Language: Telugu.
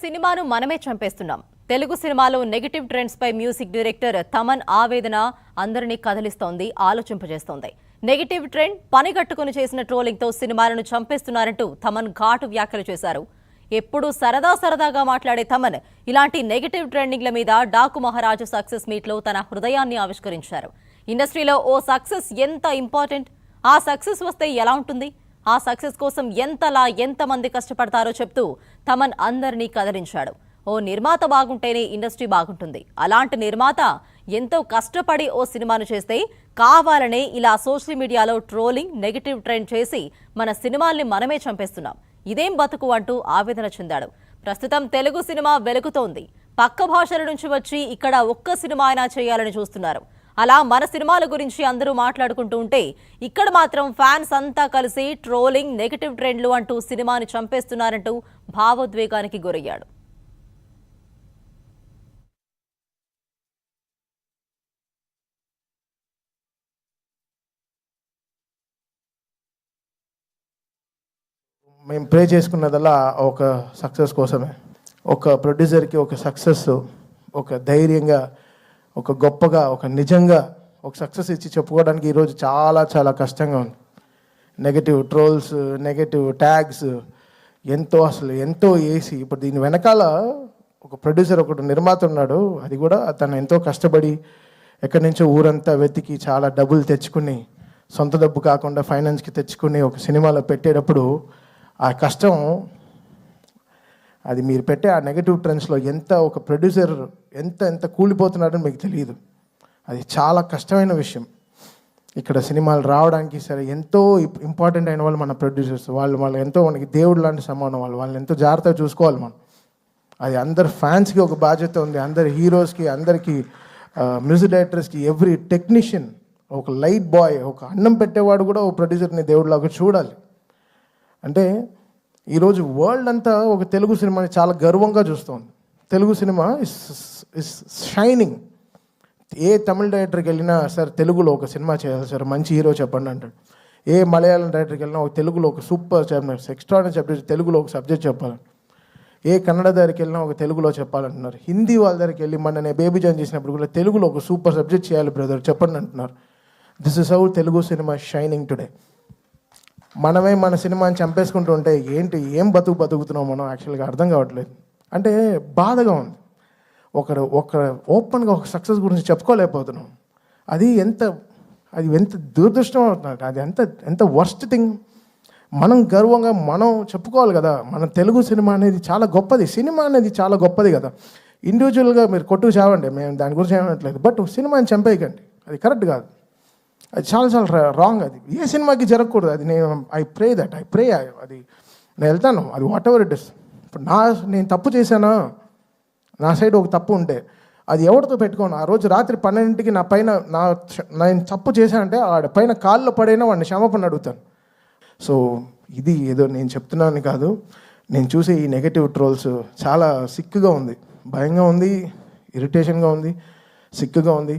సినిమాను మనమే చంపేస్తున్నాం. తెలుగు సినిమాలో నెగటివ్ ట్రెండ్స్ పై మ్యూజిక్ డైరెక్టర్ తమన్ ఆవేదన అందరినీ కదిలిస్తోంది, ఆలోచింపజేస్తోంది. నెగటివ్ ట్రెండ్ పనిగట్టుకుని చేసిన ట్రోలింగ్ తో సినిమాలను చంపేస్తున్నారంటూ తమన్ ఘాటు వ్యాఖ్యలు చేశారు. ఎప్పుడు సరదాగా మాట్లాడే తమన్ ఇలాంటి నెగటివ్ ట్రెండింగ్ల మీద డాకు మహారాజు సక్సెస్ మీట్ లో తన హృదయాన్ని ఆవిష్కరించారు. ఇండస్ట్రీలో ఓ సక్సెస్ ఎంత ఇంపార్టెంట్, ఆ సక్సెస్ వస్తే ఎలా ఉంటుంది, ఆ సక్సెస్ కోసం ఎంతమంది కష్టపడతారో చెప్తూ తమన్ అందరినీ కదిలించాడు. ఓ నిర్మాత బాగుంటేనే ఇండస్ట్రీ బాగుంటుంది. అలాంటి నిర్మాత ఎంతో కష్టపడి ఓ సినిమాను చేస్తే కావాలనే ఇలా సోషల్ మీడియాలో ట్రోలింగ్, నెగటివ్ ట్రెండ్ చేసి మన సినిమాల్ని మనమే చంపేస్తున్నాం. ఇదేం బతుకు అంటూ ఆవేదన చెందాడు. ప్రస్తుతం తెలుగు సినిమా వెలుగుతోంది. పక్క భాషల నుంచి వచ్చి ఇక్కడ ఒక్క సినిమా అయినా చేయాలని చూస్తున్నారు. అలా మన సినిమాల గురించి అందరూ మాట్లాడుకుంటూ ఉంటే ఇక్కడ మాత్రం ఫ్యాన్స్ అంతా కలిసి ట్రోలింగ్, నెగటివ్ ట్రెండ్లు అంటూ సినిమాని చంపేస్తున్నారంటూ భావోద్వేగానికి గురయ్యాడు. మేము ప్రే చేసుకున్నదల్లా ఒక సక్సెస్ కోసమే. ఒక ప్రొడ్యూసర్కి ఒక సక్సెస్, ఒక ధైర్యంగా, ఒక గొప్పగా, ఒక నిజంగా ఒక సక్సెస్ ఇచ్చి చెప్పుకోవడానికి ఈరోజు చాలా కష్టంగా ఉంది. నెగటివ్ ట్రోల్స్, నెగటివ్ ట్యాగ్స్ ఎంతో వేసి ఇప్పుడు దీని వెనకాల ఒక ప్రొడ్యూసర్, ఒకటి నిర్మాత ఉన్నాడు. అది కూడా తను ఎంతో కష్టపడి ఎక్కడి నుంచో ఊరంతా వెతికి చాలా డబ్బులు తెచ్చుకుని, సొంత డబ్బు కాకుండా ఫైనాన్స్కి తెచ్చుకుని ఒక సినిమాలో పెట్టేటప్పుడు ఆ కష్టం, అది మీరు పెట్టే ఆ నెగటివ్ ట్రెండ్స్లో ఎంత ఒక ప్రొడ్యూసర్ ఎంత కూలిపోతున్నాడని మీకు తెలియదు. అది చాలా కష్టమైన విషయం. ఇక్కడ సినిమాలు రావడానికి సరే ఎంతో ఇంపార్టెంట్ అయిన వాళ్ళు మన ప్రొడ్యూసర్స్. వాళ్ళు ఎంతో మనకి దేవుడు లాంటి సమానం. వాళ్ళని ఎంతో జాగ్రత్తగా చూసుకోవాలి మనం. అది అందరు ఫ్యాన్స్కి ఒక బాధ్యత ఉంది, అందరి హీరోస్కి, అందరికీ మ్యూజిక్ డైరెక్టర్స్కి, ఎవ్రీ టెక్నీషియన్, ఒక లైట్ బాయ్, ఒక అన్నం పెట్టేవాడు కూడా ఒక ప్రొడ్యూసర్ని దేవుడిలాగా చూడాలి. అంటే ఈరోజు వరల్డ్ అంతా ఒక తెలుగు సినిమాని చాలా గర్వంగా చూస్తుంది. Telugu cinema is shining. ఏ తమిళ డైరెక్టర్కి వెళ్ళినా సార్ తెలుగులో ఒక సినిమా చేయాలి సార్, మంచి హీరో చెప్పండి అంటాడు. ఏ మలయాళం డైరెక్టర్కి వెళ్ళినా ఒక తెలుగులో ఒక సూపర్ ఎక్స్ట్రాడినరీ సబ్జెక్ట్, తెలుగులో ఒక సబ్జెక్ట్ చెప్పాలి. ఏ కన్నడ దగ్గరికి వెళ్ళినా ఒక తెలుగులో చెప్పాలంటున్నారు. హిందీ వాళ్ళ దగ్గరికి వెళ్ళి నేను బేబీ జాన్ చేసినప్పుడు కూడా తెలుగులో ఒక సూపర్ సబ్జెక్ట్ చేయాలి బ్రదర్ చెప్పండి అంటున్నారు. This is how Telugu cinema shining today. మనమే మన సినిమాని చంపేసుకుంటూ ఉంటే ఏం బతుకుతున్నాం మనం యాక్చువల్గా అర్థం కావట్లేదు. అంటే బాధగా ఉంది. ఒకరు ఓపెన్గా ఒక సక్సెస్ గురించి చెప్పుకోలేకపోతున్నాం. అది ఎంత దురదృష్టం అవుతుంది. అది ఎంత వర్స్ట్ థింగ్. మనం గర్వంగా మనం చెప్పుకోవాలి కదా, మన తెలుగు సినిమా అనేది చాలా గొప్పది. సినిమా అనేది చాలా గొప్పది కదా. ఇండివిజువల్గా మీరు కొట్టుకు చావండి, మేము దాని గురించి ఏమనట్లేదు. బట్ సినిమాని చంపేయకండి, అది కరెక్ట్ కాదు. అది చాలా రాంగ్. అది ఏ సినిమాకి జరగకూడదు. అది ఐ ప్రే అది నేను వెళ్తాను, అది వాట్ ఎవర్ ఇట్ ఇస్. ఇప్పుడు నేను తప్పు చేశానా, నా సైడ్ ఒక తప్పు ఉంటే అది ఎవరితో పెట్టుకోను. ఆ రోజు రాత్రి 12కి నేను తప్పు చేశానంటే ఆడ పైన కాళ్ళలో పడైనా వాడిని క్షమాపణ అడుగుతాను. సో ఇది ఏదో నేను చెప్తున్నాను కాదు, నేను చూసే ఈ నెగటివ్ ట్రోల్స్ చాలా సిక్కుగా ఉంది, భయంగా ఉంది, ఇరిటేషన్గా ఉంది, సిక్కుగా ఉంది.